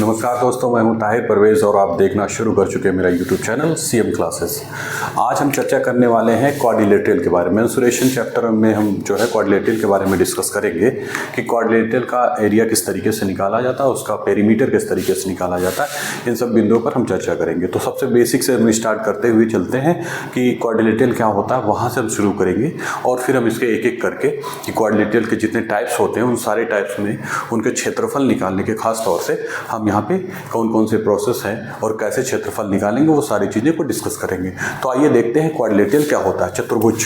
नमस्कार दोस्तों, मैं हूं ताहिर परवेज़ और आप देखना शुरू कर चुके हैं मेरा यूट्यूब चैनल सीएम क्लासेस। आज हम चर्चा करने वाले हैं क्वाड्रिलेटरल के बारे में। मेंसुरेशन चैप्टर में हम जो है क्वाड्रिलेटरल के बारे में डिस्कस करेंगे कि क्वाड्रिलेटरल का एरिया किस तरीके से निकाला जाता है, उसका पेरीमीटर किस तरीके से निकाला जाता है। इन सब बिंदुओं पर हम चर्चा करेंगे। तो सबसे बेसिक से हम स्टार्ट करते हुए चलते हैं कि क्वाड्रिलेटरल क्या होता है, वहाँ से हम शुरू करेंगे और फिर हम इसके एक एक करके कि क्वाड्रिलेटरल के जितने टाइप्स होते हैं उन सारे टाइप्स में उनके क्षेत्रफल निकालने के खास तौर से हम यहाँ पे कौन कौन से प्रोसेस हैं और कैसे क्षेत्रफल निकालेंगे वो सारी चीज़ें को डिस्कस करेंगे। तो आइए देखते हैं क्वाड्रिलेटरल क्या होता है। चतुर्भुज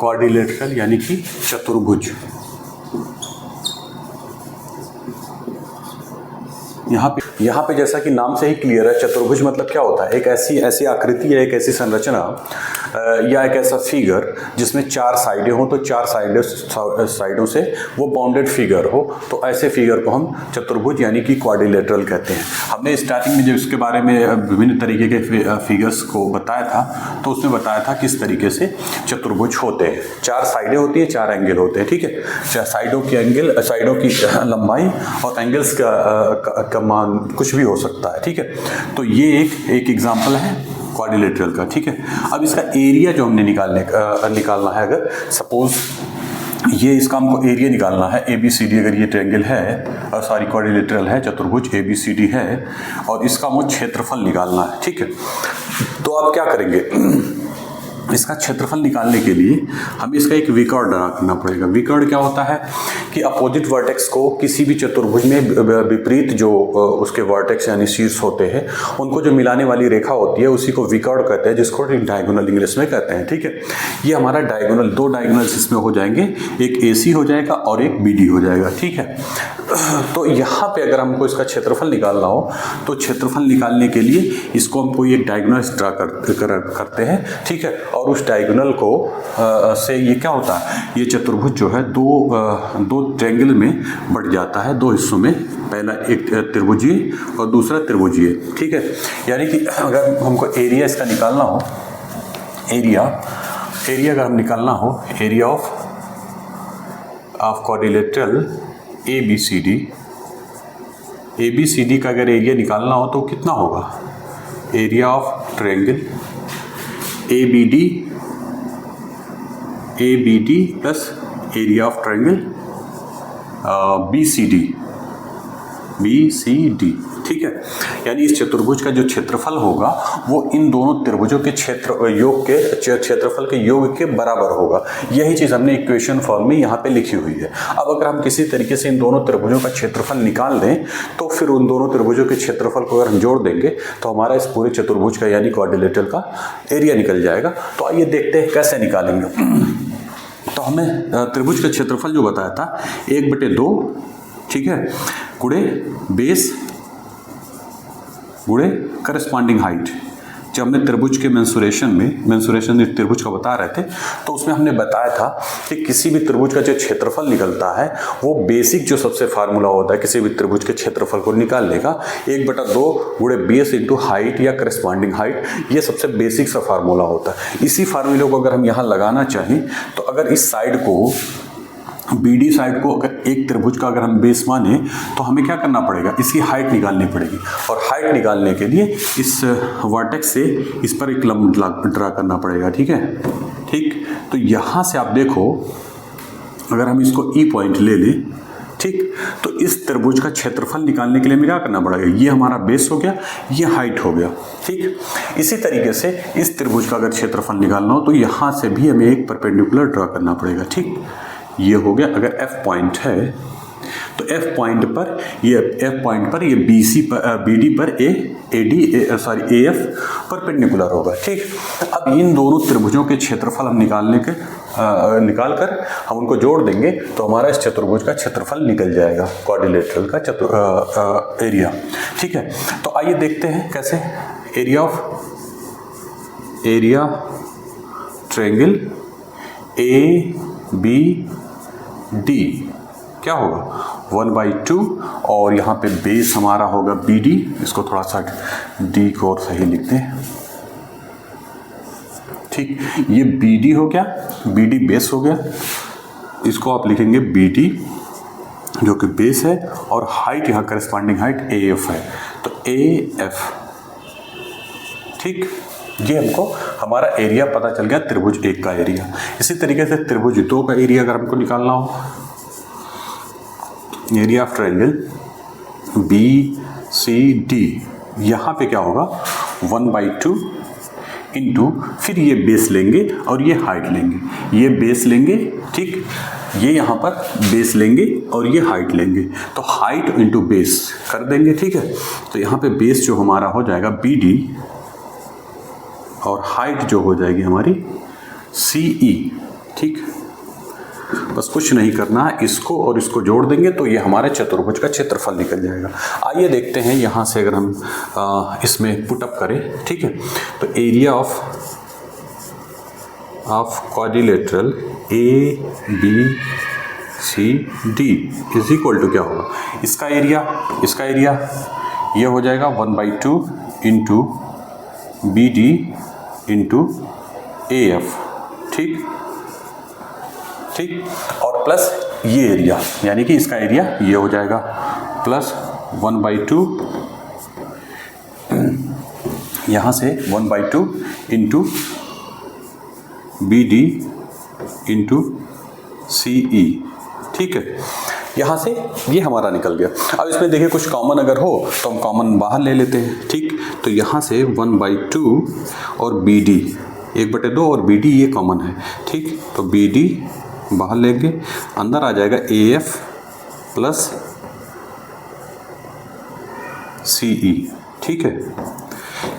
क्वाड्रिलेटरल यानी कि चतुर्भुज। यहाँ पे जैसा कि नाम से ही क्लियर है, चतुर्भुज मतलब क्या होता है, एक ऐसी आकृति है, एक ऐसी संरचना या एक ऐसा फिगर जिसमें चार साइडें हो, तो चार साइडों से वो बाउंडेड फिगर हो, तो ऐसे फिगर को हम चतुर्भुज यानी कि क्वाड्रिलेटरल कहते हैं। हमने स्टार्टिंग में जब इसके बारे में विभिन्न तरीके के फिगर्स को बताया था तो उसमें बताया था किस तरीके से चतुर्भुज होते हैं। चार साइडें होती हैं, चार एंगल होते हैं, ठीक है। साइडों की लंबाई और एंगल्स का मान कुछ भी हो सकता है, ठीक है। तो ये एक एग्जाम्पल है क्वाड्रिलेटरल का, ठीक है। अब इसका एरिया जो हमने निकालना है, अगर सपोज ये इसका हमको एरिया निकालना है, ABCD अगर ये ट्रायंगल है और सॉरी क्वाड्रिलेटरल है, चतुर्भुज ABCD है और इसका हमको क्षेत्रफल निकालना है, ठीक है। तो आप क्या करेंगे, इसका क्षेत्रफल निकालने के लिए हमें इसका एक विकर्ण ड्रा करना पड़ेगा। विकर्ण क्या होता है कि अपोजिट वर्टेक्स को किसी भी चतुर्भुज में विपरीत जो उसके वर्टेक्स यानी शीर्ष होते हैं उनको जो मिलाने वाली रेखा होती है उसी को विकर्ण कहते हैं, जिसको डायगोनल इंग्लिश में कहते हैं, ठीक है। ये हमारा डायगोनल, दो डायगोनल्स इसमें हो जाएंगे, एक AC हो जाएगा और एक BD हो जाएगा, ठीक है। तो यहाँ पे अगर हमको इसका क्षेत्रफल निकालना हो तो क्षेत्रफल निकालने के लिए इसको हम कोई एक डायगोनल ड्रा करते हैं, ठीक है। और उस डायगोनल को से ये क्या होता है, ये चतुर्भुज जो है दो ट्रायंगल में बढ़ जाता है, दो हिस्सों में, पहला एक त्रिभुजीय और दूसरा त्रिभुजीय, ठीक है। यानी कि अगर हमको एरिया इसका निकालना हो, एरिया अगर हम निकालना हो, एरिया ऑफ क्वाड्रिलेटरल ABCD का अगर एरिया निकालना हो तो कितना होगा, area of triangle ABD plus area of triangle BCD, ठीक है। यानी इस चतुर्भुज का जो क्षेत्रफल होगा वो इन दोनों त्रिभुजों के क्षेत्रफल के योग के बराबर होगा। यही चीज़ हमने इक्वेशन फॉर्म में यहाँ पे लिखी हुई है। अब अगर हम किसी तरीके से इन दोनों त्रिभुजों का क्षेत्रफल निकाल दें तो फिर उन दोनों त्रिभुजों के क्षेत्रफल को अगर हम जोड़ देंगे तो हमारा इस पूरे चतुर्भुज का यानी क्वाड्रिलेटरल का एरिया निकल जाएगा। तो आइए देखते हैं कैसे निकालेंगे। तो हमें त्रिभुज का क्षेत्रफल जो बताया था 1/2, ठीक है, गुणे बेस गुणे करस्पॉन्डिंग हाइट। जब हमने त्रिभुज के मेंसुरेशन त्रिभुज का बता रहे थे तो उसमें हमने बताया था कि किसी भी त्रिभुज का जो क्षेत्रफल निकलता है वो बेसिक जो सबसे फार्मूला होता है किसी भी त्रिभुज के क्षेत्रफल को निकालने का 1/2 गुणे बेस इंटू हाइट या करस्पॉन्डिंग हाइट, ये सबसे बेसिक सा फार्मूला होता है। इसी फार्मूले को अगर हम यहाँ लगाना चाहें तो अगर इस साइड को BD साइड को अगर एक त्रिभुज का अगर हम बेस माने तो हमें क्या करना पड़ेगा, इसकी हाइट निकालनी पड़ेगी। और हाइट निकालने के लिए इस वर्टेक्स से इस पर एक लंब ड्रा करना पड़ेगा, ठीक है, ठीक। तो यहाँ से आप देखो, अगर हम इसको E पॉइंट ले लें, ठीक, तो इस त्रिभुज का क्षेत्रफल निकालने के लिए हमें क्या करना पड़ेगा, ये हमारा बेस हो गया, ये हाइट हो गया, ठीक। इसी तरीके से इस त्रिभुज का अगर क्षेत्रफल निकालना हो तो यहाँ से भी हमें एक परपेंडिकुलर ड्रा करना पड़ेगा, ठीक। ये हो गया। अगर F पॉइंट है तो F पॉइंट पर ये BD पर AF परपेंडिकुलर होगा, ठीक। अब इन दोनों त्रिभुजों के क्षेत्रफल हम निकाल कर हम उनको जोड़ देंगे तो हमारा इस चतुर्भुज का क्षेत्रफल निकल जाएगा, क्वाड्रिलेटरल का एरिया, ठीक है। तो आइए देखते हैं कैसे। एरिया ट्रायंगल ABD क्या होगा, 1/2 और यहाँ पे बेस हमारा होगा BD, इसको थोड़ा सा D को और सही लिख दें, ठीक। ये BD हो गया, BD बेस हो गया, इसको आप लिखेंगे BD जो कि बेस है, और हाइट यहाँ करस्पॉन्डिंग हाइट AF है, तो AF, ठीक। ये हमको हमारा एरिया पता चल गया त्रिभुज 1 का एरिया। इसी तरीके से त्रिभुज 2 का एरिया अगर हमको निकालना हो, एरिया ऑफ ट्रायंगल BCD, यहाँ पे क्या होगा 1/2 इंटू, फिर ये बेस लेंगे और ये हाइट लेंगे, ये बेस लेंगे, ठीक, ये यहाँ पर बेस लेंगे और ये हाइट लेंगे, तो हाइट इंटू बेस कर देंगे, ठीक है। तो यहाँ पे बेस जो हमारा हो जाएगा BD और हाइट जो हो जाएगी हमारी CE, ठीक। बस कुछ नहीं करना है, इसको और इसको जोड़ देंगे तो ये हमारे चतुर्भुज का क्षेत्रफल निकल जाएगा। आइए देखते हैं यहाँ से अगर हम इसमें पुटअप करें, ठीक है। तो area of quadrilateral ABCD is equal to क्या होगा, इसका एरिया ये हो जाएगा 1/2 इंटू BD इंटू AF, ठीक, और प्लस ये एरिया, यानी कि इसका एरिया ये हो जाएगा प्लस 1/2, यहाँ से 1/2 इंटू BD इंटू CE, ठीक है। यहाँ से ये हमारा निकल गया। अब इसमें देखिए कुछ कॉमन अगर हो तो हम कॉमन बाहर ले लेते हैं, ठीक। तो यहाँ से 1/2 और BD 1/2 और BD ये कॉमन है, ठीक। तो BD बाहर लेंगे, अंदर आ जाएगा AF प्लस CE, ठीक है।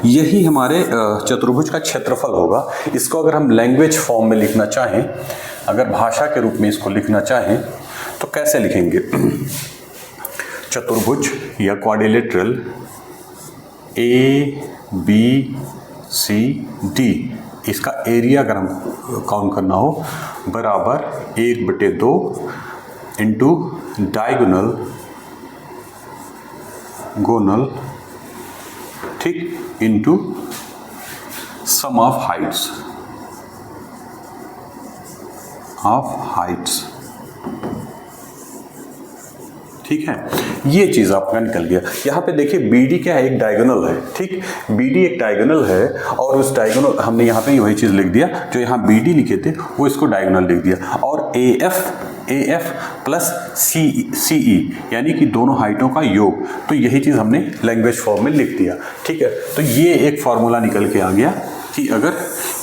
यही हमारे चतुर्भुज का क्षेत्रफल होगा। इसको अगर हम लैंग्वेज फॉर्म में लिखना चाहें, अगर भाषा के रूप में इसको लिखना चाहें तो कैसे लिखेंगे, चतुर्भुज या क्वाड्रिलेटरल ABCD, इसका एरिया अगर हम काउंट करना हो बराबर 1/2 इंटू डायगोनल, ठीक, इंटू सम ऑफ हाइट्स, ठीक है। ये चीज़ आपका निकल गया। यहाँ पे देखिए BD क्या है, एक डायगोनल है, ठीक। BD एक डायगोनल है और उस डायगोनल हमने यहाँ पे वही चीज़ लिख दिया, जो यहाँ BD लिखे थे वो इसको डायगोनल लिख दिया, और AF प्लस CE यानी कि दोनों हाइटों का योग, तो यही चीज़ हमने लैंग्वेज फॉर्म में लिख दिया, ठीक है। तो ये एक फॉर्मूला निकल के आ गया कि अगर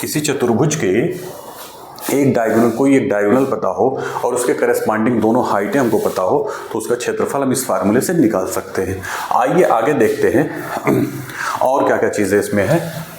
किसी चतुर्भुज के एक डायगोनल पता हो और उसके करस्पॉन्डिंग दोनों हाइटें हमको पता हो तो उसका क्षेत्रफल हम इस फार्मूले से निकाल सकते हैं। आइए आगे देखते हैं और क्या क्या चीज़ें इसमें है।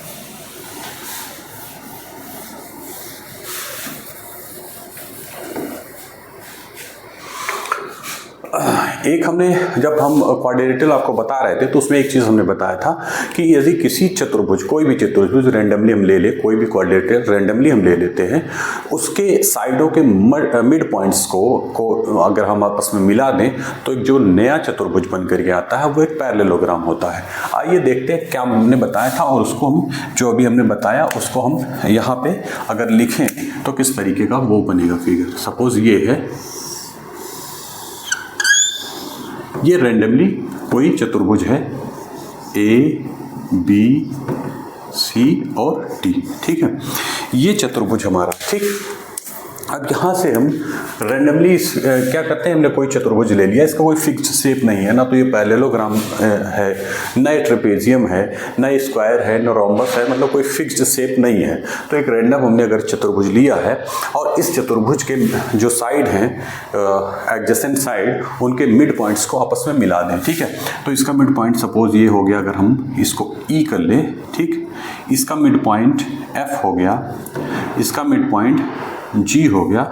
एक हमने जब हम क्वाड्रिलेटरल आपको बता रहे थे तो उसमें एक चीज़ हमने बताया था कि यदि किसी चतुर्भुज, कोई भी चतुर्भुज रैंडमली हम ले ले, कोई भी क्वाड्रिलेटरल रैंडमली हम ले लेते हैं, उसके साइडों के मिड पॉइंट्स को अगर हम आपस में मिला दें तो एक जो नया चतुर्भुज बन करके आता है वो एक पैरेललोग्राम होता है। आइए देखते हैं क्या हमने बताया था और उसको हम जो अभी हमने बताया उसको हम यहाँ पे अगर लिखें तो किस तरीके का वो बनेगा फिगर। सपोज ये है, ये रैंडमली कोई चतुर्भुज है ABC और D, ठीक है। ये चतुर्भुज हमारा, ठीक। अब यहाँ से हम रैंडमली क्या करते हैं, हमने कोई चतुर्भुज ले लिया, इसका कोई फिक्स्ड शेप नहीं है, ना तो ये पैरेललोग्राम है, ना ये ट्रेपेजियम है, ना ये स्क्वायर है, ना रोम्बस है, मतलब कोई फिक्स्ड शेप नहीं है। तो एक रैंडम हमने अगर चतुर्भुज लिया है और इस चतुर्भुज के जो साइड हैं एडजेसेंट साइड, उनके मिड पॉइंट्स को आपस में मिला दें, ठीक है। तो इसका मिड पॉइंट सपोज ये हो गया, अगर हम इसको E कर लें, ठीक, इसका मिड पॉइंट F हो गया, इसका मिड पॉइंट G हो गया,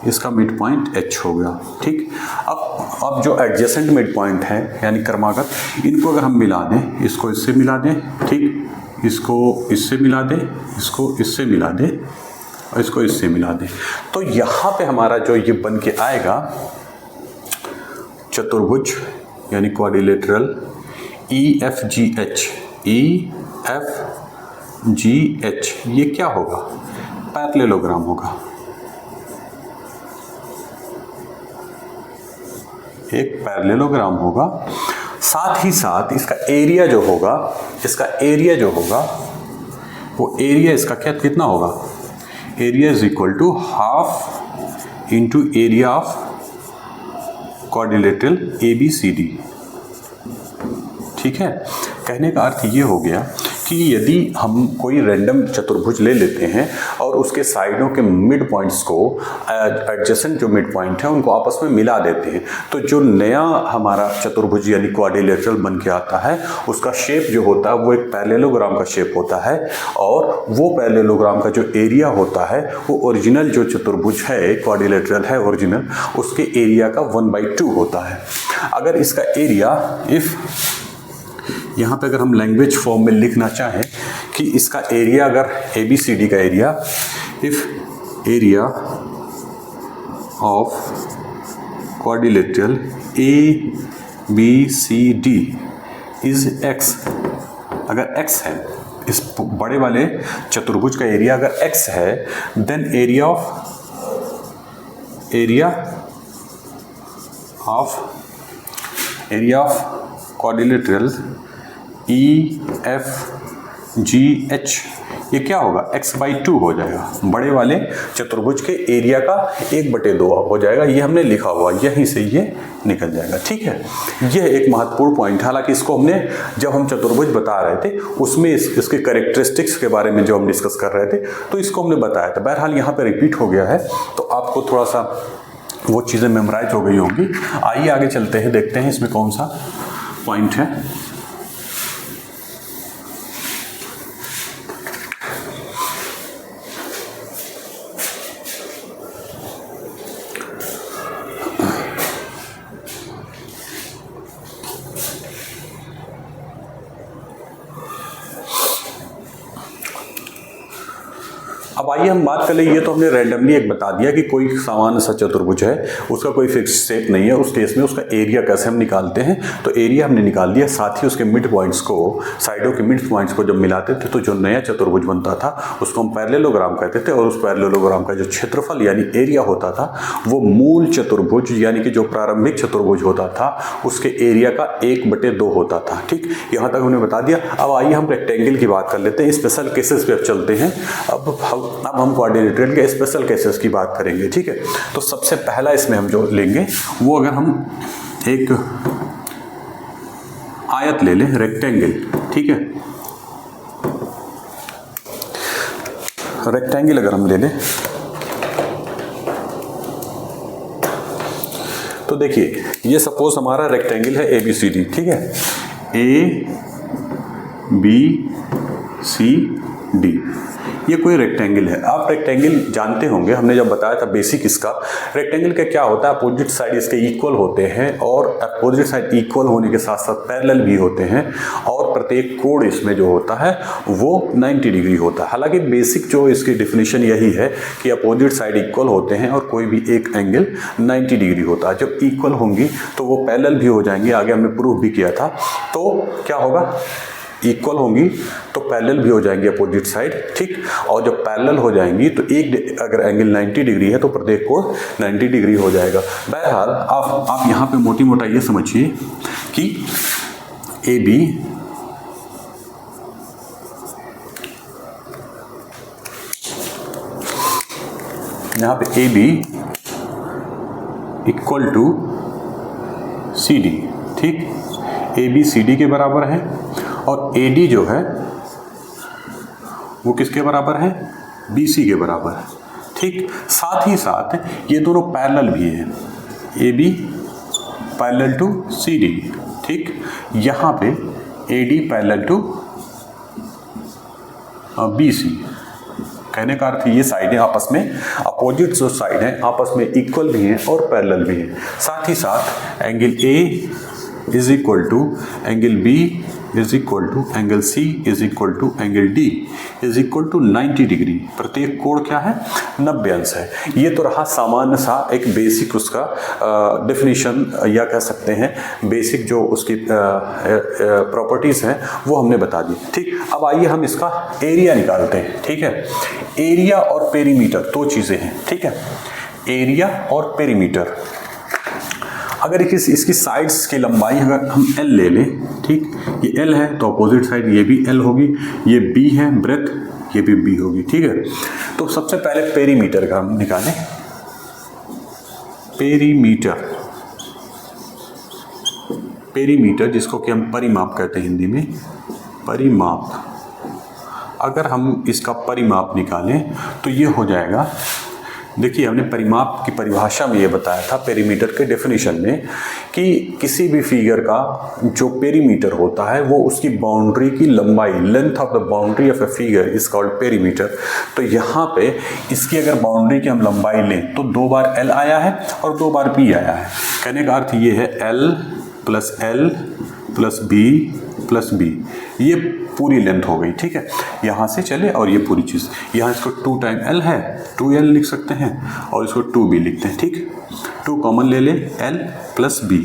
इसका मिड पॉइंट H हो गया, ठीक। अब जो एडजेसेंट मिड पॉइंट है यानी क्रमागत, इनको अगर हम मिला दें, इसको इससे मिला दें, ठीक, इसको इससे मिला दें, इसको इससे मिला दें और इसको इससे मिला दें, तो यहाँ पे हमारा जो ये बन के आएगा चतुर्भुज यानी क्वाड्रिलेटरल EFGH, EFGH ये क्या होगा? पैरेललोग्राम होगा, एक पैरेललोग्राम होगा। साथ ही साथ इसका एरिया जो होगा, वो एरिया इसका कितना होगा? Area is equal to half into area of quadrilateral ABCD। ठीक है, कहने का अर्थ ये हो गया कि यदि हम कोई रैंडम चतुर्भुज ले लेते हैं और उसके साइडों के मिड पॉइंट्स को, एडजेसेंट जो मिड पॉइंट है उनको आपस में मिला देते हैं, तो जो नया हमारा चतुर्भुज यानी क्वाड्रिलेटरल बन के आता है उसका शेप जो होता है वो एक पैरेललोग्राम का शेप होता है, और वो पैरेललोग्राम का जो एरिया होता है वो ओरिजिनल जो चतुर्भुज है, क्वाड्रिलेटरल है ओरिजिनल, उसके एरिया का 1/2 होता है। अगर इसका एरिया यहाँ पे अगर हम लैंग्वेज फॉर्म में लिखना चाहें कि इसका एरिया, अगर ABCD का area, if area of quadrilateral ABCD is X, अगर X है, इस बड़े वाले चतुर्भुज का एरिया अगर X है, then area of quadrilateral EFGH ये क्या होगा? X/2 हो जाएगा। बड़े वाले चतुर्भुज के एरिया का 1/2 हो जाएगा। ये हमने लिखा हुआ, यहीं से ये निकल जाएगा। ठीक है, यह एक महत्वपूर्ण पॉइंट है। हालांकि इसको हमने जब हम चतुर्भुज बता रहे थे उसमें इसके कैरेक्टरिस्टिक्स के बारे में जो हम डिस्कस कर रहे थे तो इसको हमने बताया था। बहरहाल यहाँ पे रिपीट हो गया है तो आपको थोड़ा सा वो चीज़ें मेमोराइज हो गई होंगी। आइए आगे चलते हैं, देखते हैं इसमें कौन सा पॉइंट है। अब आइए हम बात कर ले, ये तो हमने रैंडमली एक बता दिया कि कोई सामान्य सा चतुर्भुज है, उसका कोई फिक्स शेप नहीं है, उस केस में उसका एरिया कैसे हम निकालते हैं। तो एरिया हमने निकाल दिया, साथ ही उसके मिड पॉइंट्स को, साइडों के मिड पॉइंट्स को जब मिलाते थे तो जो नया चतुर्भुज बनता था उसको हम पैरेललोग्राम कहते थे, और उस पैरेललोग्राम का जो क्षेत्रफल यानी एरिया होता था वो मूल चतुर्भुज यानी कि जो प्रारंभिक चतुर्भुज होता था उसके एरिया का 1/2 होता था। ठीक, यहाँ तक हमने बता दिया। अब आइए हम रेक्टेंगल की बात कर लेते हैं, स्पेशल केसेस पे चलते हैं। अब हम क्वाड्रिलेटरल के स्पेशल केसेस की बात करेंगे। ठीक है, तो सबसे पहला इसमें हम जो लेंगे वो, अगर हम एक आयत ले लें, रेक्टेंगल। ठीक है, रेक्टेंगल अगर हम ले लें तो देखिए ये सपोज हमारा रेक्टेंगल है ABCD। ठीक है, ABCD ये कोई रेक्टेंगल है। आप रेक्टेंगल जानते होंगे, हमने जब बताया था बेसिक इसका, रेक्टेंगल का क्या होता है, अपोजिट साइड इसके इक्वल होते हैं, और अपोजिट साइड इक्वल होने के साथ साथ पैरेलल भी होते हैं, और प्रत्येक कोण इसमें जो होता है वो 90 डिग्री होता है। हालांकि बेसिक जो इसकी डिफिनीशन यही है कि अपोजिट साइड इक्वल होते हैं और कोई भी एक एंगल 90 डिग्री होता है। जब इक्वल होंगी तो वो पैरेलल भी हो जाएंगे, आगे हमने प्रूफ भी किया था। तो क्या होगा, इक्वल होंगी तो पैरेलल भी हो जाएंगी अपोजिट साइड। ठीक, और जब पैरेलल हो जाएंगी तो एक अगर एंगल 90 डिग्री है तो प्रत्येक कोण 90 डिग्री हो जाएगा। बहरहाल आप यहाँ पे मोटी मोटा ये समझिए कि AB यहाँ पे AB इक्वल टू CD। ठीक, AB CD के बराबर है और AD जो है वो किसके बराबर है, BC के बराबर है। ठीक, साथ ही साथ ये दोनों पैरेलल भी हैं, AB पैरेलल टू CD। ठीक, यहाँ पे AD पैरेलल टू BC। कहने का अर्थ ये साइडें आपस में, अपोजिट जो साइड हैं आपस में इक्वल भी हैं और पैरेलल भी हैं। साथ ही साथ angle is equal to angle B is equal to angle C is equal to angle D is equal to 90 degree. प्रत्येक कोण क्या है? 90 अंश है। ये तो रहा सामान्य सा एक बेसिक उसका डेफिनेशन या कह सकते हैं बेसिक जो उसकी प्रॉपर्टीज़ हैं वो हमने बता दी। ठीक, अब आइए हम इसका एरिया निकालते हैं। ठीक है, एरिया और पेरीमीटर दो चीज़ें हैं। ठीक है, एरिया और पेरीमीटर। अगर इसकी साइड्स की लंबाई अगर हम L ले लें, ठीक, ये L है तो अपोजिट साइड ये भी L होगी, ये B है ब्रेथ ये भी B होगी। ठीक है, तो सबसे पहले पेरीमीटर का हम निकालें। पेरीमीटर, पेरीमीटर जिसको कि हम परिमाप कहते हैं हिंदी में, परिमाप। अगर हम इसका परिमाप निकालें तो ये हो जाएगा, देखिए हमने परिमाप की परिभाषा में ये बताया था पेरीमीटर के डेफिनेशन में कि किसी भी फिगर का जो पेरीमीटर होता है वो उसकी बाउंड्री की लंबाई, length of the boundary of a figure is called perimeter. तो यहाँ पे इसकी अगर बाउंड्री की हम लंबाई लें तो 2 बार L आया है और 2 बार B आया है। कहने का अर्थ ये है L plus B plus B, ये पूरी लेंथ हो गई। ठीक है, यहाँ से चले और ये पूरी चीज़, यहाँ इसको 2 टाइम L है 2L लिख सकते हैं और इसको 2B लिखते हैं। ठीक, 2 कॉमन ले लें L प्लस B।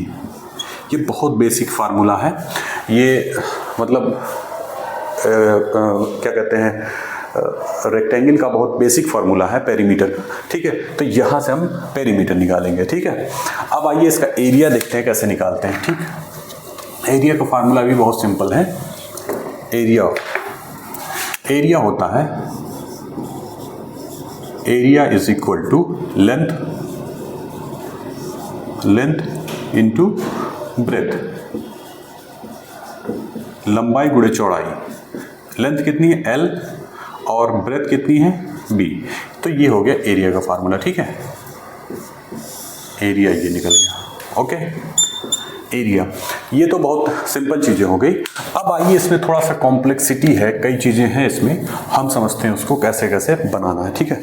ये बहुत बेसिक फार्मूला है, ये मतलब क्या कहते हैं रेक्टेंगल का बहुत बेसिक फार्मूला है पेरीमीटर का। ठीक है, तो यहाँ से हम पेरीमीटर निकालेंगे। ठीक है, अब आइए इसका एरिया देखते हैं कैसे निकालते हैं। ठीक, एरिया का फार्मूला भी बहुत सिंपल है। एरिया होता है area is equal to length into breadth, लंबाई गुणे चौड़ाई। लेंथ कितनी है L और ब्रेथ कितनी है B, तो ये हो गया एरिया का फार्मूला। ठीक है, एरिया ये निकल गया। ओके, एरिया, ये तो बहुत सिंपल चीज़ें हो गई। अब आइए इसमें थोड़ा सा कॉम्प्लेक्सिटी है, कई चीज़ें हैं इसमें, हम समझते हैं उसको कैसे कैसे बनाना है। ठीक है,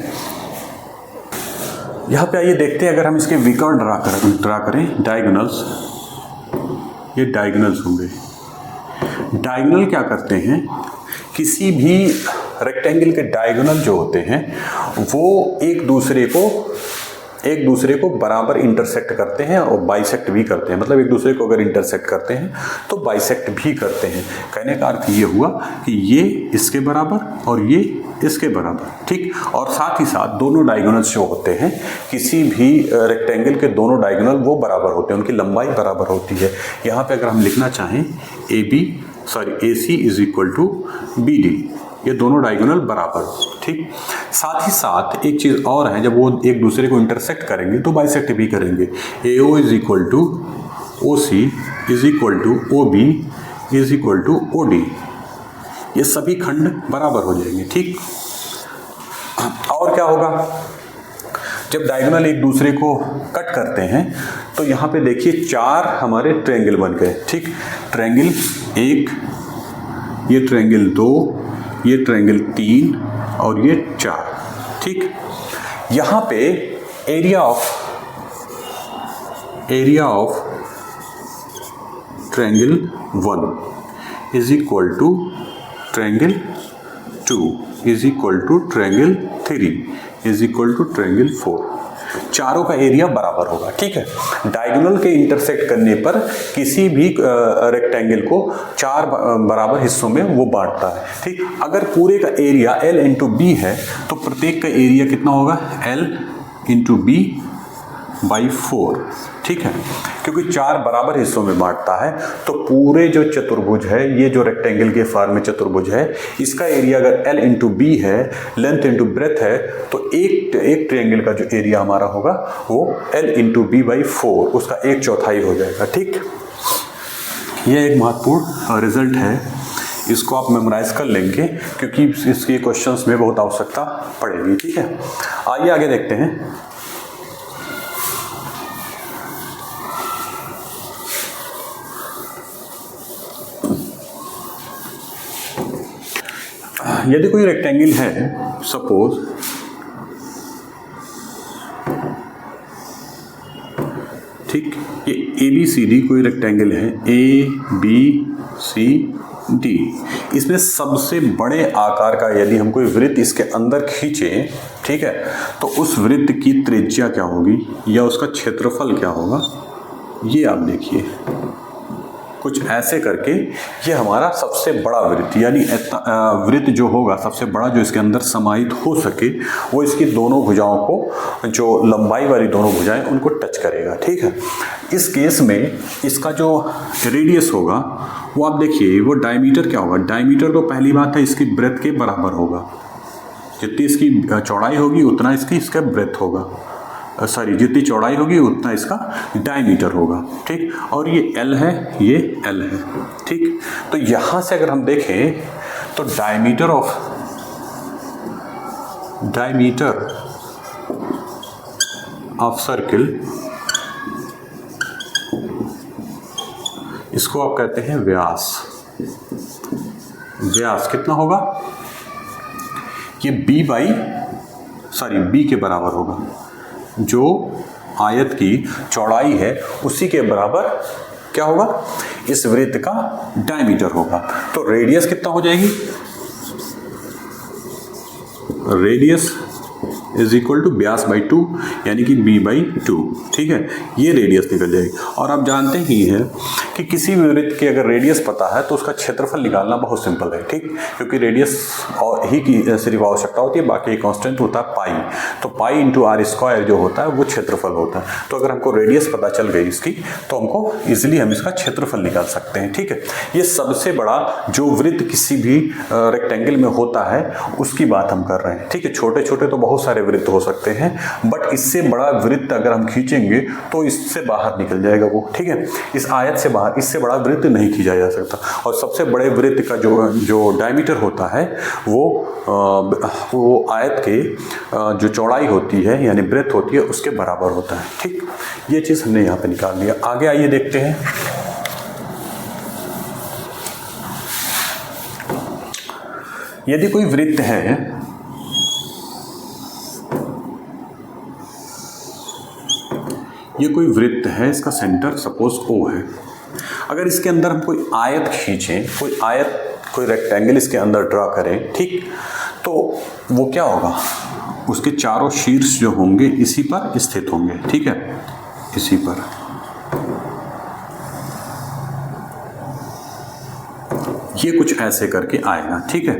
यहाँ पे आइए देखते हैं, अगर हम इसके विकर्ण ड्रा करें डायगोनल्स, ये डायगोनल्स होंगे। डायगोनल क्या करते हैं, किसी भी रेक्टेंगल के डायगोनल जो होते हैं वो एक दूसरे को बराबर इंटरसेक्ट करते हैं और बाइसेक्ट भी करते हैं। मतलब एक दूसरे को अगर इंटरसेक्ट करते हैं तो बाइसेक्ट भी करते हैं। कहने का अर्थ ये हुआ कि ये इसके बराबर और ये इसके बराबर। ठीक, और साथ ही साथ दोनों डायगोनल्स जो होते हैं किसी भी रेक्टेंगल के दोनों डायगोनल वो बराबर होते हैं, उनकी लंबाई बराबर होती है। यहाँ पे अगर हम लिखना चाहें AC is equal to BD, ये दोनों डायगोनल बराबर। ठीक, साथ ही साथ एक चीज़ और है, जब वो एक दूसरे को इंटरसेक्ट करेंगे तो बाइसेक्ट भी करेंगे। AO is equal to OC is equal to OB is equal to OD, ये सभी खंड बराबर हो जाएंगे। ठीक, और क्या होगा, जब डायगोनल एक दूसरे को कट करते हैं तो यहाँ पे देखिए 4 हमारे ट्रायंगल बन गए। ठीक, ट्रायंगल 1, ये ट्रायंगल 2, ये ट्रायंगल 3 और ये 4। ठीक, यहाँ पे area of triangle 1 is equal to triangle 2 is equal to triangle 3 is equal to triangle 4। चारों का एरिया बराबर होगा। ठीक है, डायगोनल के इंटरसेक्ट करने पर किसी भी रेक्टेंगल को 4 बराबर हिस्सों में वो बांटता है। ठीक, अगर पूरे का एरिया L इंटू B है तो प्रत्येक का एरिया कितना होगा, L इंटू B बाई 4। ठीक है, क्योंकि 4 बराबर हिस्सों में बांटता है तो पूरे जो चतुर्भुज है, ये जो रेक्टेंगल के फॉर्म में चतुर्भुज है, इसका एरिया अगर L इंटू B है, लेंथ इंटू ब्रेथ है, तो एक ट्रायंगल का जो एरिया हमारा होगा वो L इंटू B बाई 4, उसका 1/4 हो जाएगा। ठीक, यह एक महत्वपूर्ण रिजल्ट है, इसको आप मेमोराइज कर लेंगे क्योंकि इसके क्वेश्चंस में बहुत आवश्यकता पड़ेगी। ठीक है, आइए आगे देखते हैं। यदि कोई रेक्टेंगल है, सपोज, ठीक, ये ABCD कोई रेक्टेंगल है, ABCD, इसमें सबसे बड़े आकार का यदि हम कोई वृत्त इसके अंदर खींचे, ठीक है, तो उस वृत्त की त्रिज्या क्या होगी या उसका क्षेत्रफल क्या होगा, ये आप देखिए। कुछ ऐसे करके ये हमारा सबसे बड़ा वृत्त, यानी वृत्त जो होगा सबसे बड़ा जो इसके अंदर समाहित हो सके, वो इसकी दोनों भुजाओं को, जो लंबाई वाली दोनों भुजाएं, उनको टच करेगा। ठीक है, इस केस में इसका जो रेडियस होगा वो आप देखिए, वो डायमीटर क्या होगा, डायमीटर तो पहली बात है इसकी ब्रेथ के बराबर होगा, जितनी इसकी चौड़ाई होगी उतना इसका ब्रेथ होगा, सॉरी जितनी चौड़ाई होगी उतना इसका डायमीटर होगा। ठीक, और ये L है, ये L है। ठीक, तो यहाँ से अगर हम देखें तो डायमीटर ऑफ सर्किल, इसको आप कहते हैं व्यास। व्यास कितना होगा, ये B के बराबर होगा, जो आयत की चौड़ाई है उसी के बराबर क्या होगा, इस वृत्त का डायमीटर होगा। तो रेडियस कितना हो जाएगी, रेडियस इज इक्वल टू व्यास बाई 2, यानी कि B/2। ठीक है, ये रेडियस निकल जाएगी। और आप जानते ही हैं कि किसी भी वृत्त की अगर रेडियस पता है तो उसका क्षेत्रफल निकालना बहुत सिंपल है। ठीक, क्योंकि रेडियस ही की सिर्फ आवश्यकता होती है, बाकी कांस्टेंट होता है पाई। तो पाई इंटू आर स्क्वायर जो होता है वो क्षेत्रफल होता है। तो अगर हमको रेडियस पता चल गई इसकी, तो हमको इजिली हम इसका क्षेत्रफल निकाल सकते हैं। ठीक है, ये सबसे बड़ा जो वृत्त किसी भी रेक्टेंगल में होता है उसकी बात हम कर रहे हैं। ठीक है, छोटे छोटे तो बहुत सारे वृत्त हो सकते हैं, बट इससे बड़ा वृत्त अगर हम खींचेंगे तो इससे बाहर निकल जाएगा वो। ठीक है, इस आयत से बाहर इससे बड़ा वृत्त नहीं खींचा जा सकता। और सबसे बड़े वृत्त का जो डायमीटर होता है वो आयत के जो चौड़ाई होती है यानी ब्रेथ होती है उसके बराबर होता है। ठीक, ये चीज़ हमने यहाँ पे निकाल लिया। आगे आइए देखते हैं। यदि कोई वृत्त है, ये कोई वृत्त है, इसका सेंटर सपोज O है। अगर इसके अंदर हम कोई आयत खींचें, कोई रेक्टेंगल इसके अंदर ड्रा करें, ठीक, तो वो क्या होगा, उसके चारों शीर्ष जो होंगे इसी पर स्थित होंगे। ठीक है, इसी पर। ये कुछ ऐसे करके आएगा। ठीक है,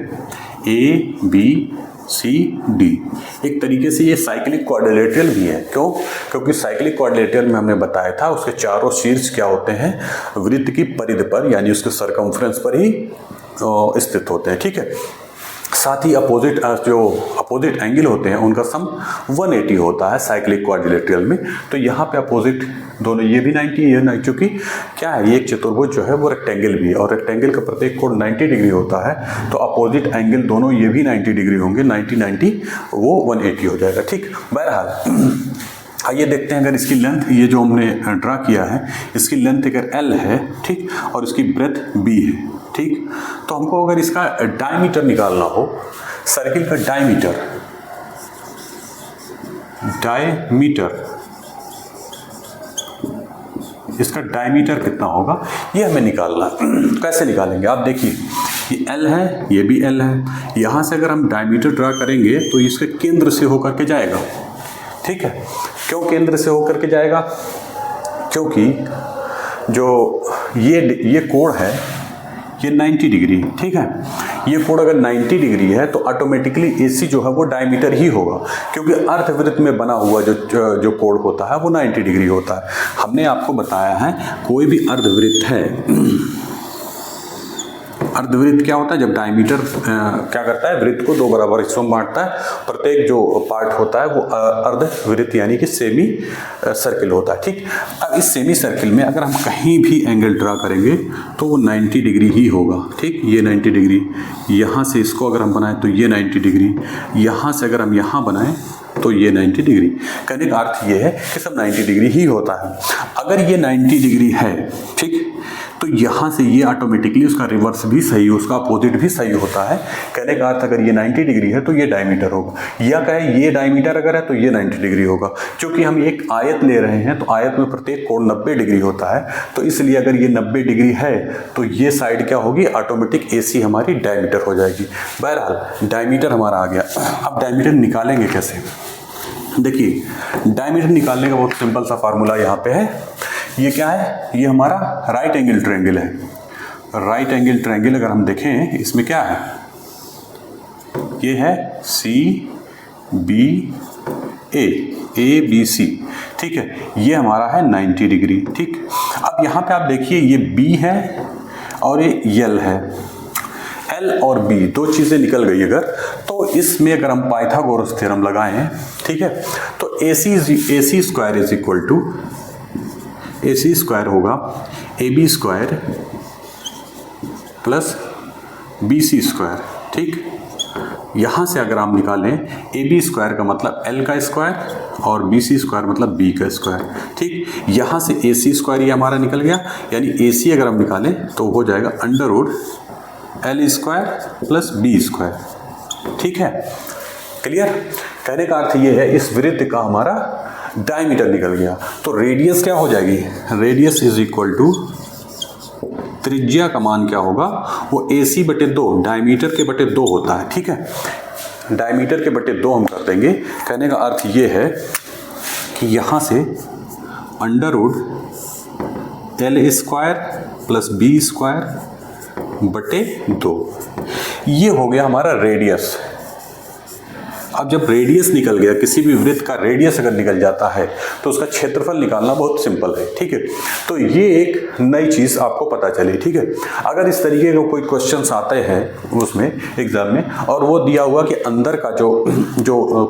ABCD एक तरीके से ये साइक्लिक क्वाड्रिलेटरल भी है। क्यों? क्योंकि साइक्लिक क्वाड्रिलेटरल में हमने बताया था उसके चारों शीर्ष क्या होते हैं, वृत्त की परिधि पर यानी उसके सरकमफ्रेंस पर ही स्थित होते हैं। ठीक है, साथ ही अपोजिट एंगल होते हैं उनका सम 180 होता है साइक्लिक क्वाड्रिलेटरल में। तो यहाँ पे अपोजिट दोनों, ये भी 90, ये 90, क्योंकि क्या है, ये एक चतुर्भुज जो है वो रेक्टेंगल भी है और रेक्टेंगल का प्रत्येक कोण 90 डिग्री होता है। तो अपोजिट एंगल दोनों ये भी 90 डिग्री होंगे, 90 वो 180 हो जाएगा। ठीक, बहरहाल आइए देखते हैं। अगर इसकी लेंथ, ये जो हमने ड्रा किया है, इसकी लेंथ अगर L है, ठीक, और इसकी ब्रेथ B है, ठीक, तो हमको अगर इसका डायमीटर निकालना हो, सर्किल का डायमीटर इसका डायमीटर कितना होगा ये हमें निकालना है। कैसे निकालेंगे आप देखिए, ये L है, ये भी L है। यहाँ से अगर हम डायमीटर ड्रा करेंगे तो इसके केंद्र से होकर के जाएगा। ठीक है, क्यों केंद्र से होकर के जाएगा? क्योंकि जो ये कोण है ये 90 डिग्री। ठीक है, ये कोण अगर 90 डिग्री है तो ऑटोमेटिकली AC जो है वो डायमीटर ही होगा, क्योंकि अर्धवृत्त में बना हुआ जो कोण होता है वो 90 डिग्री होता है। हमने आपको बताया है कोई भी अर्धवृत्त है, अर्धवृत्त क्या होता है, जब डायमीटर क्या करता है, वृत्त को दो बराबर हिस्सों में बांटता है। प्रत्येक जो पार्ट होता है वो अर्धवृत्त यानी कि सेमी सर्किल होता है। ठीक, अब इस सेमी सर्किल में अगर हम कहीं भी एंगल ड्रा करेंगे तो वो 90 डिग्री ही होगा। ठीक, ये 90 डिग्री, यहाँ से इसको अगर हम बनाएं तो ये 90 डिग्री, यहाँ से अगर हम यहाँ बनाएं तो ये 90 डिग्री। कहने का अर्थ ये है कि सब 90 डिग्री ही होता है। अगर ये 90 डिग्री है, ठीक, तो यहाँ से ये ऑटोमेटिकली उसका रिवर्स भी सही, उसका अपोजिट भी सही होता है। कहने का अर्थ अगर ये 90 डिग्री है तो ये डायमीटर होगा, या कहे ये डायमीटर अगर है तो ये 90 डिग्री होगा। क्योंकि हम एक आयत ले रहे हैं तो आयत में प्रत्येक कोण 90 डिग्री होता है, तो इसलिए अगर ये 90 डिग्री है तो ये साइड क्या होगी, ऑटोमेटिक AC हमारी डायमीटर हो जाएगी। बहरहाल डायमीटर हमारा आ गया। अब डायमीटर निकालेंगे कैसे? देखिए डायमीटर निकालने का बहुत सिंपल सा फार्मूला यहाँ पे है। ये क्या है, ये हमारा राइट एंगल ट्रायंगल है। राइट एंगल ट्रायंगल अगर हम देखें इसमें क्या है, ये है ABC, ठीक है, ये हमारा है 90 डिग्री। ठीक, अब यहाँ पे आप देखिए ये B है और ये L है। L और B दो चीज़ें निकल गई अगर, तो इसमें अगर हम पाइथागोरस थ्योरम लगाएं, ठीक है, तो AC square is equal to, AC square होगा AB square plus BC square. ठीक, यहाँ से अगर आप निकालें AB स्क्वायर का मतलब L का स्क्वायर और BC स्क्वायर मतलब B का स्क्वायर। ठीक, यहाँ से AC स्क्वायर ये हमारा निकल गया, यानी AC अगर हम निकालें तो हो जाएगा under root L square plus B square. ठीक है, क्लियर? कहने का अर्थ ये है इस वृत्त का हमारा डायमीटर निकल गया। तो रेडियस क्या हो जाएगी, रेडियस इज इक्वल टू त्रिज्या का मान क्या होगा, वो AC बटे 2 डायमीटर के बटे 2 होता है। ठीक है, डायमीटर के बटे 2 हम कर देंगे। कहने का अर्थ ये है कि यहाँ से under root L square plus B square बटे 2, ये हो गया हमारा रेडियस। अब जब रेडियस निकल गया, किसी भी वृत्त का रेडियस अगर निकल जाता है तो उसका क्षेत्रफल निकालना बहुत सिंपल है। ठीक है, तो ये एक नई चीज़ आपको पता चली। ठीक है, अगर इस तरीके के कोई क्वेश्चंस आते हैं उसमें एग्जाम में, और वो दिया हुआ कि अंदर का जो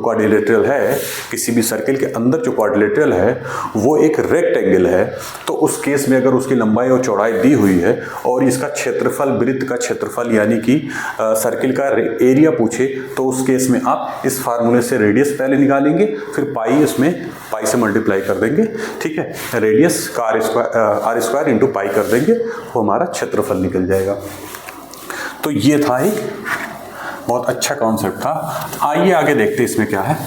क्वाड्रिलेटरल है, किसी भी सर्किल के अंदर जो क्वाड्रिलेटरल है वो एक रेक्टेंगल है, तो उस केस में अगर उसकी लंबाई और चौड़ाई दी हुई है और इसका क्षेत्रफल, वृत्त का क्षेत्रफल यानी कि सर्किल का एरिया पूछे, तो उस केस में आप इस फार्मूले से रेडियस पहले निकालेंगे, फिर पाई, उसमें पाई से मल्टीप्लाई कर देंगे। ठीक है, रेडियस का आर स्क्वायर इंटू पाई कर देंगे, वो हमारा क्षेत्रफल निकल जाएगा। तो ये था एक बहुत अच्छा कॉन्सेप्ट था। आइए आगे देखते हैं इसमें क्या है।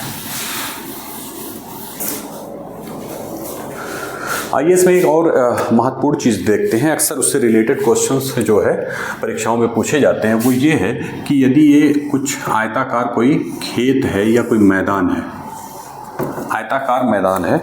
आइए इसमें एक और महत्वपूर्ण चीज़ देखते हैं। अक्सर उससे रिलेटेड क्वेश्चंस जो है परीक्षाओं में पूछे जाते हैं, वो ये है कि यदि ये कुछ आयताकार कोई खेत है या कोई मैदान है, आयताकार मैदान है,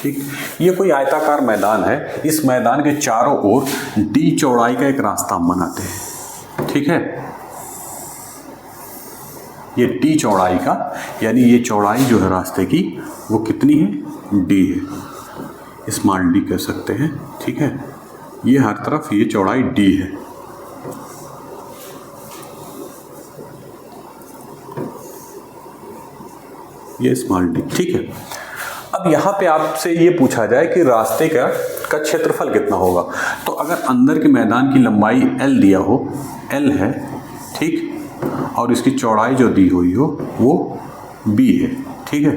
ठीक, ये कोई आयताकार मैदान है, इस मैदान के चारों ओर D चौड़ाई का एक रास्ता हम बनाते हैं। ठीक है, ये D चौड़ाई का, यानी ये चौड़ाई जो है रास्ते की वो कितनी है, D है, स्मॉल d कह सकते हैं। ठीक है, ये हर तरफ ये चौड़ाई D है। ये स्मॉल d। ठीक है, अब यहाँ पे आपसे ये पूछा जाए कि रास्ते का क्षेत्रफल कितना होगा, तो अगर अंदर के मैदान की लंबाई L दिया हो, L है, ठीक, और इसकी चौड़ाई जो दी हुई हो वो B है। ठीक है,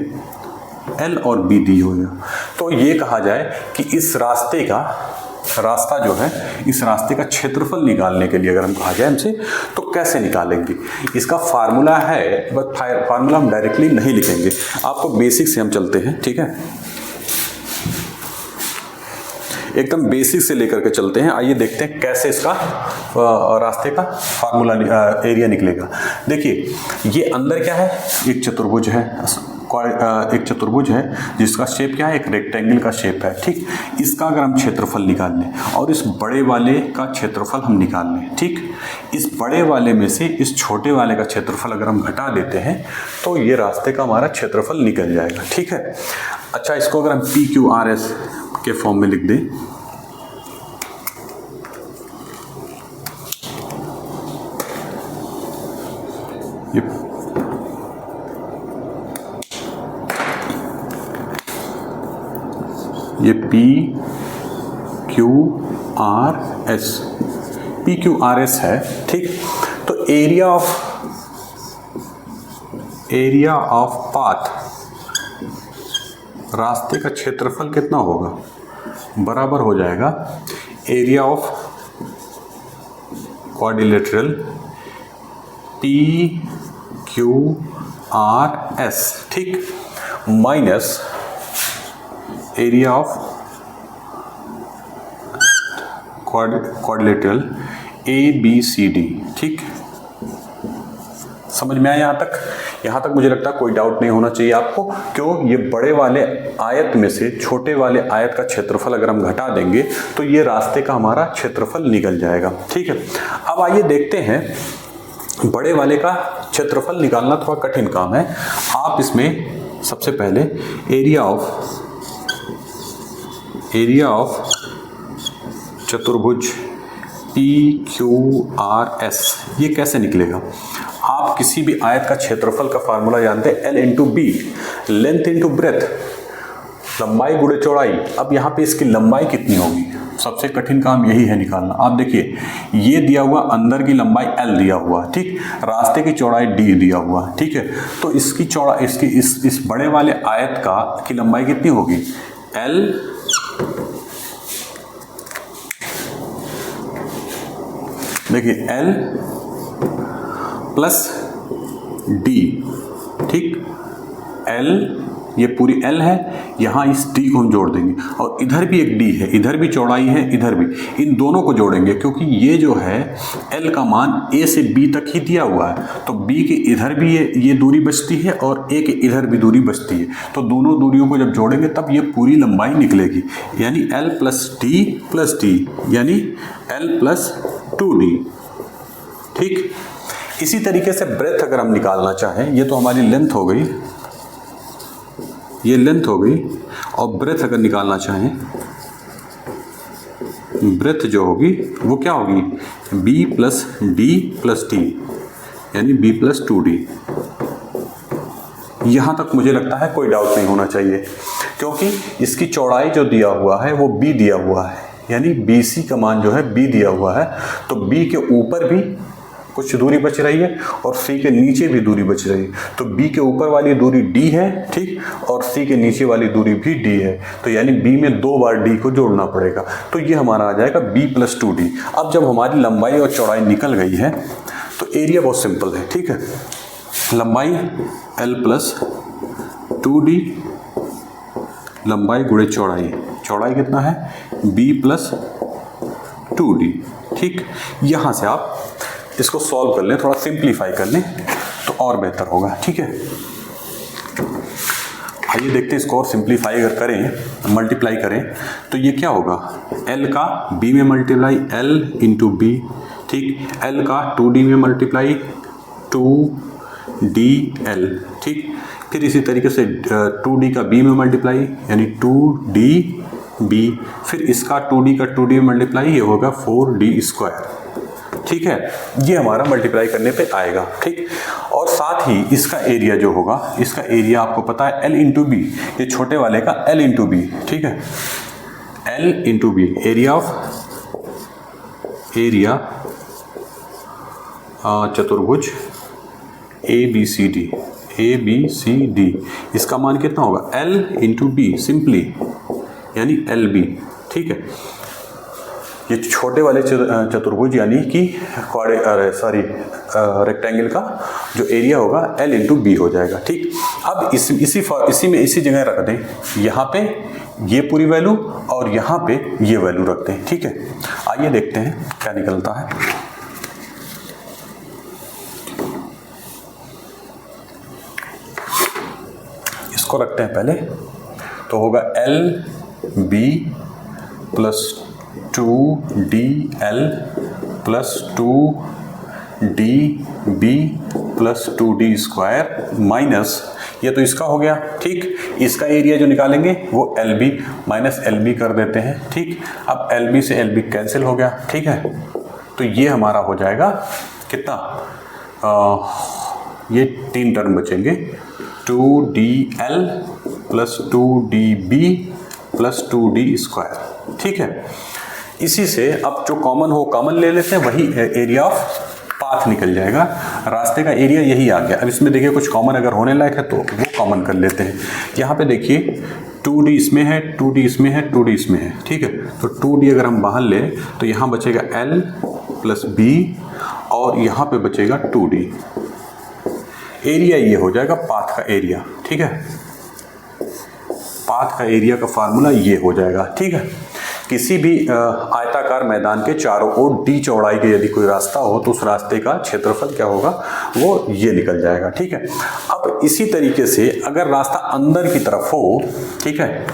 L और B दी हुई हो, तो ये कहा जाए कि इस रास्ता जो है, इस रास्ते का क्षेत्रफल निकालने के लिए अगर हम कहा जाए हमसे, तो कैसे निकालेंगे? इसका फार्मूला है, बट फार्मूला हम डायरेक्टली नहीं लिखेंगे, आपको बेसिक से हम चलते हैं। ठीक है, एकदम बेसिक से लेकर के चलते हैं। आइए देखते हैं कैसे इसका रास्ते का फार्मूला एरिया निकलेगा। देखिए, ये अंदर क्या है, एक चतुर्भुज है, एक चतुर्भुज है जिसका शेप क्या है, एक रेक्टेंगल का शेप है। ठीक, इसका अगर हम क्षेत्रफल निकाल लें और इस बड़े वाले का क्षेत्रफल हम निकाल लें, ठीक, इस बड़े वाले में से इस छोटे वाले का क्षेत्रफल अगर हम घटा देते हैं तो ये रास्ते का हमारा क्षेत्रफल निकल जाएगा। ठीक है, अच्छा, इसको अगर हम PQRS के फॉर्म में लिख दें, ये ये PQRS, PQRS है, ठीक। तो एरिया ऑफ पाथ, रास्ते का क्षेत्रफल कितना होगा, बराबर हो जाएगा एरिया ऑफ क्वाड्रिलेटरल PQRS, ठीक, minus area of quadrilateral ABCD, ठीक। समझ में आया यहाँ तक मुझे लगता है कोई डाउट नहीं होना चाहिए आपको। क्यों, ये बड़े वाले आयत में से छोटे वाले आयत का क्षेत्रफल अगर हम घटा देंगे तो ये रास्ते का हमारा क्षेत्रफल निकल जाएगा, ठीक है। अब आइए देखते हैं, बड़े वाले का क्षेत्रफल निकालना थोड़ा कठिन काम है। आप इसमें सबसे पहले एरिया ऑफ चतुर्भुज PQRS ये कैसे निकलेगा। आप किसी भी आयत का क्षेत्रफल का फार्मूला जानते हैं, L into B, length into breadth, लंबाई गुणे चौड़ाई। अब यहाँ पे इसकी लंबाई कितनी होगी, सबसे कठिन काम यही है निकालना। आप देखिए, ये दिया हुआ अंदर की लंबाई L दिया हुआ, ठीक, रास्ते की चौड़ाई D दिया हुआ, ठीक है। तो इसकी चौड़ा इस बड़े वाले आयत की लंबाई कितनी होगी, L देखिए L प्लस D, ठीक, L ये पूरी L है, यहाँ इस D को हम जोड़ देंगे और इधर भी एक D है, इधर भी चौड़ाई है, इधर भी, इन दोनों को जोड़ेंगे क्योंकि ये जो है L का मान A से B तक ही दिया हुआ है, तो B के इधर भी ये दूरी बचती है और A के इधर भी दूरी बचती है, तो दोनों दूरियों को जब जोड़ेंगे तब ये पूरी लंबाई निकलेगी, यानी L प्लस D यानी L प्लस 2D, ठीक। इसी तरीके से ब्रेथ अगर हम निकालना चाहें, ये तो हमारी लेंथ हो गई, ये लेंथ हो गई, और ब्रेथ अगर निकालना चाहें, ब्रेथ जो होगी वो क्या होगी, B plus D plus T यानी B प्लस 2D। यहाँ तक मुझे लगता है कोई डाउट नहीं होना चाहिए, क्योंकि इसकी चौड़ाई जो दिया हुआ है वो B दिया हुआ है, यानी BC का मान जो है B दिया हुआ है, तो B के ऊपर भी कुछ दूरी बच रही है और C के नीचे भी दूरी बच रही है, तो B के ऊपर वाली दूरी D है, ठीक, और C के नीचे वाली दूरी भी D है, तो यानी B में 2 बार D को जोड़ना पड़ेगा, तो ये हमारा आ जाएगा B प्लस 2D। अब जब हमारी लंबाई और चौड़ाई निकल गई है तो एरिया बहुत सिंपल है, ठीक है, लंबाई L प्लस 2D, लंबाई गुणे चौड़ाई, चौड़ाई कितना है B प्लस 2D, ठीक। यहाँ से आप इसको सॉल्व कर लें, थोड़ा सिंप्लीफाई कर लें तो और बेहतर होगा, ठीक है। आइए देखते हैं इसको और सिंप्लीफाई अगर करें, मल्टीप्लाई करें तो ये क्या होगा, L का B में मल्टीप्लाई L इंटू B, ठीक, L का 2D में मल्टीप्लाई 2DL, ठीक, फिर इसी तरीके से 2D का B में मल्टीप्लाई यानी 2DB, फिर इसका 2D का 2D में मल्टीप्लाई, ये होगा 4D स्क्वायर, ठीक है। ये हमारा मल्टीप्लाई करने पे आएगा, ठीक। और साथ ही इसका एरिया जो होगा, इसका एरिया आपको पता है L इंटू बी, ये छोटे वाले का L इंटू बी, ठीक है, L इंटू बी, एरिया चतुर्भुज ABCD, इसका मान कितना होगा L इंटू बी सिंपली, यानी LB, ठीक है। ये छोटे वाले चतुर्भुज यानी कि रेक्टेंगल का जो एरिया होगा L इंटू बी हो जाएगा, ठीक। अब इसी जगह रख दें, यहाँ पे ये पूरी वैल्यू और यहाँ पे ये वैल्यू रखते हैं, ठीक है। आइए देखते हैं क्या निकलता है। इसको रखते हैं पहले, तो होगा LB plus 2DL plus 2DB plus 2D square minus, ये तो इसका हो गया, ठीक। इसका एरिया जो निकालेंगे वो LB माइनस LB कर देते हैं, ठीक। अब LB से LB कैंसिल हो गया, ठीक है। तो ये हमारा हो जाएगा कितना, ये 3 टर्म बचेंगे, 2DL plus 2DB plus 2d²। ठीक है, इसी से अब जो कॉमन हो कॉमन ले लेते हैं, वही एरिया ऑफ पाथ निकल जाएगा। रास्ते का एरिया यही आ गया। अब इसमें देखिए कुछ कॉमन अगर होने लायक है तो वो कॉमन कर लेते हैं। यहाँ पे देखिए 2d इसमें है, 2d इसमें है, 2d इसमें है। ठीक है, तो 2d अगर हम बाहर ले तो यहाँ बचेगा l प्लस b और यहाँ पे बचेगा 2d। एरिया ये हो जाएगा पाथ का एरिया। ठीक है, पाथ का एरिया का फार्मूला ये हो जाएगा। ठीक है, किसी भी आयताकार मैदान के चारों ओर d चौड़ाई के यदि कोई रास्ता हो तो उस रास्ते का क्षेत्रफल क्या होगा, वो ये निकल जाएगा। ठीक है, अब इसी तरीके से अगर रास्ता अंदर की तरफ हो, ठीक है,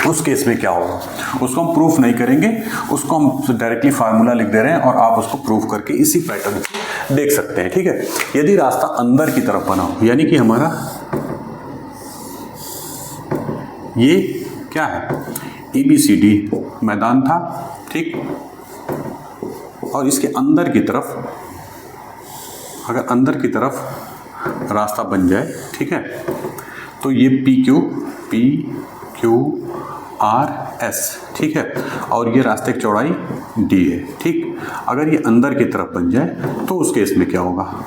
उस केस में क्या होगा, उसको हम प्रूफ नहीं करेंगे, उसको हम डायरेक्टली फार्मूला लिख दे रहे हैं और आप उसको प्रूफ करके इसी पैटर्न से देख सकते हैं। ठीक है, यदि रास्ता अंदर की तरफ बना हो, यानी कि हमारा ये क्या है, ABCD मैदान था। ठीक, और इसके अंदर की तरफ अगर अंदर की तरफ रास्ता बन जाए, ठीक है, तो ये PQRS, ठीक है, और ये रास्ते की चौड़ाई D है। ठीक, अगर ये अंदर की तरफ बन जाए तो उस केस में क्या होगा,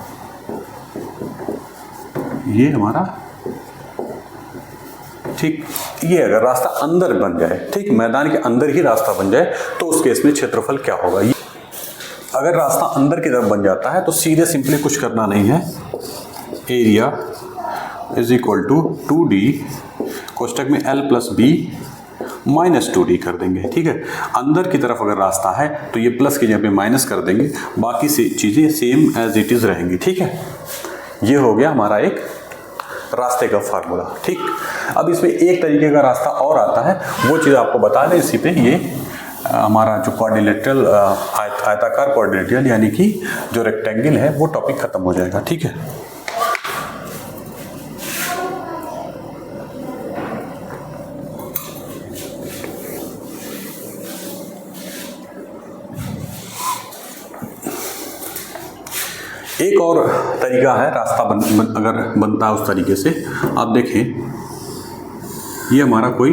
ये हमारा, ठीक, ये अगर रास्ता अंदर बन जाए, ठीक, मैदान के अंदर ही रास्ता बन जाए तो उस केस में क्षेत्रफल क्या होगा। अगर रास्ता अंदर की तरफ बन जाता है तो सीधे सिंपली कुछ करना नहीं है, area is equal to 2d कोष्टक में l plus b minus 2d कर देंगे। ठीक है, अंदर की तरफ अगर रास्ता है तो ये प्लस की जगह पे माइनस कर देंगे, बाकी से चीज़ें सेम एज इट इज़ रहेंगी। ठीक है, ये हो गया हमारा एक रास्ते का फार्मूला। ठीक, अब इसमें एक तरीके का रास्ता और आता है, वो चीज़ आपको बता दें इसी पे। ये हमारा जो कोऑर्डिनेटल आयताकार कोऑर्डिनेटल यानी कि जो रेक्टेंगल है वो टॉपिक खत्म हो जाएगा। ठीक है, एक और तरीका है रास्ता अगर बनता है उस तरीके से। आप देखें, ये हमारा कोई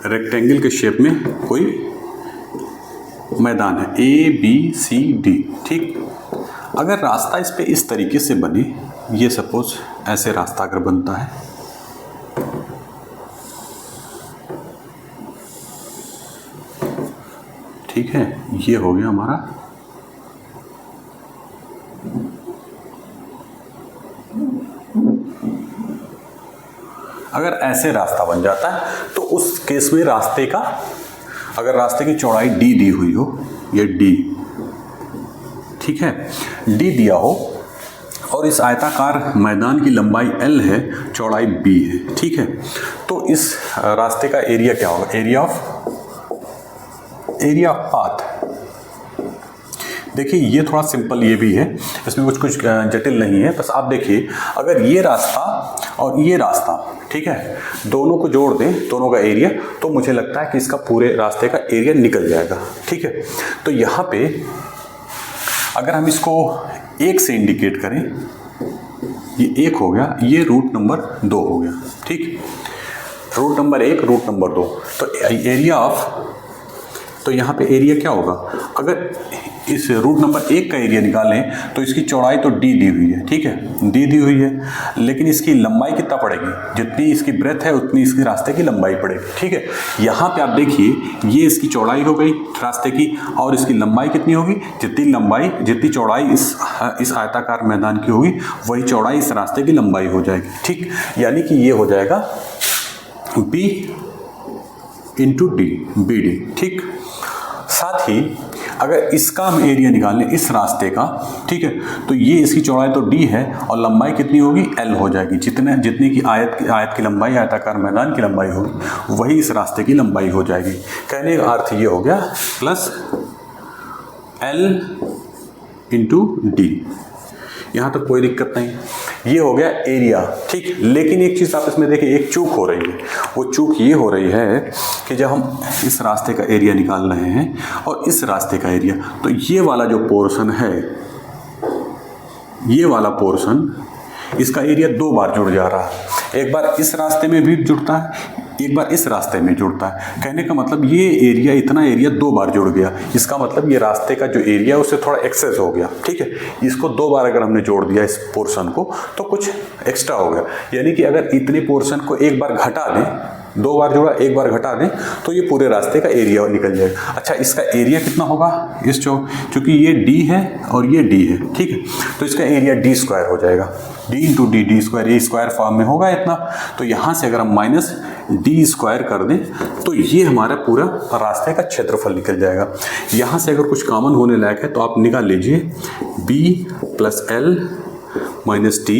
रेक्टेंगल के शेप में कोई मैदान है ABCD। ठीक, अगर रास्ता इस पे इस तरीके से बने, ये सपोज ऐसे रास्ता अगर बनता है, ठीक है, ये हो गया हमारा अगर ऐसे रास्ता बन जाता है तो उस केस में रास्ते का, अगर रास्ते की चौड़ाई D दी हुई हो, ये D, ठीक है, D दिया हो और इस आयताकार मैदान की लंबाई L है, चौड़ाई B है। ठीक है, तो इस रास्ते का एरिया क्या होगा, एरिया ऑफ पाथ। देखिए ये थोड़ा सिंपल ये भी है, इसमें कुछ जटिल नहीं है। बस आप देखिए, अगर ये रास्ता और ये रास्ता, ठीक है, दोनों को जोड़ दें, दोनों का एरिया, तो मुझे लगता है कि इसका पूरे रास्ते का एरिया निकल जाएगा। ठीक है, तो यहाँ पे अगर हम इसको 1 से इंडिकेट करें, ये 1 हो गया, ये रूट नंबर 2 हो गया। ठीक, रूट नंबर 1, रूट नंबर 2, तो एरिया ऑफ, तो यहाँ पे एरिया क्या होगा, अगर इस रूट नंबर 1 का एरिया निकालें तो इसकी चौड़ाई तो D दी हुई है। ठीक है, D दी हुई है, लेकिन इसकी लंबाई कितना पड़ेगी, जितनी इसकी ब्रेथ है उतनी इसके रास्ते की लंबाई पड़ेगी। ठीक है, यहाँ पे आप देखिए, ये इसकी चौड़ाई हो गई रास्ते की, और इसकी लंबाई कितनी होगी, जितनी चौड़ाई इस आयताकार मैदान की होगी वही चौड़ाई इस रास्ते की लंबाई हो जाएगी। ठीक, यानी कि ये हो जाएगा B इंटू D, BD। ठीक, साथ ही अगर इसका हम एरिया निकालें इस रास्ते का, ठीक है, तो ये इसकी चौड़ाई तो D है और लंबाई कितनी होगी, L हो जाएगी। जितनी की आयत की लंबाई, आयताकार मैदान की लंबाई होगी वही इस रास्ते की लंबाई हो जाएगी। कहने का अर्थ ये हो गया प्लस L इंटू D। यहाँ तक कोई दिक्कत नहीं, ये हो गया एरिया। ठीक, लेकिन एक चीज़ आप इसमें देखिए, एक चूक हो रही है। वो चूक ये हो रही है कि जब हम इस रास्ते का एरिया निकाल रहे हैं और इस रास्ते का एरिया, तो ये वाला जो पोर्शन है, ये वाला पोर्शन, इसका एरिया 2 बार जुड़ जा रहा है। एक बार इस रास्ते में भी जुड़ता है, एक बार इस रास्ते में जुड़ता है। कहने का मतलब ये एरिया, इतना एरिया 2 बार जुड़ गया, इसका मतलब ये रास्ते का जो एरिया है उससे थोड़ा एक्सेस हो गया, ठीक है। इसको 2 बार अगर हमने जोड़ दिया इस पोर्शन को तो कुछ एक्स्ट्रा हो गया, यानी कि अगर इतने पोर्शन को एक बार घटा दें, 2 बार जोड़ा एक बार घटा दें तो ये पूरे रास्ते का एरिया निकल जाएगा। अच्छा, इसका एरिया कितना होगा इस चूँकि ये d है और ये d है, ठीक है, तो इसका एरिया d स्क्वायर हो जाएगा, d into D, D square, ये स्क्वायर फॉर्म में होगा इतना। तो यहाँ से अगर हम माइनस d स्क्वायर कर दें तो ये हमारा पूरा रास्ते का क्षेत्रफल निकल जाएगा। यहाँ से अगर कुछ कॉमन होने लायक है तो आप निकाल लीजिए b plus l minus d,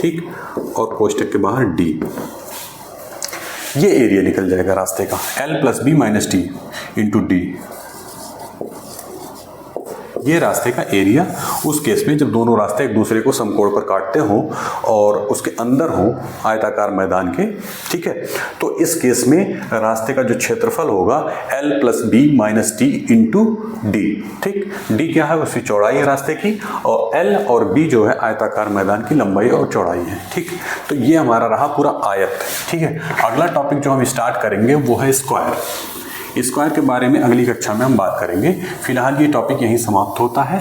ठीक, और कोष्टक के बाहर d, ये एरिया निकल जाएगा रास्ते का, l plus B minus T into D, ये रास्ते का एरिया। उस केस में जब दोनों रास्ते एक दूसरे को समकोण पर काटते हो और उसके अंदर हो आयताकार मैदान के, ठीक है, तो इस केस में रास्ते का जो क्षेत्रफल होगा l plus B minus T into D, ठीक। डी क्या है, उसकी चौड़ाई है रास्ते की, और l और b जो है आयताकार मैदान की लंबाई और चौड़ाई है, ठीक। तो ये हमारा रहा पूरा आयत, ठीक है। अगला टॉपिक जो हम स्टार्ट करेंगे वो है स्क्वायर। स्क्वायर के बारे में अगली कक्षा में हम बात करेंगे। फिलहाल ये टॉपिक यहीं समाप्त होता है।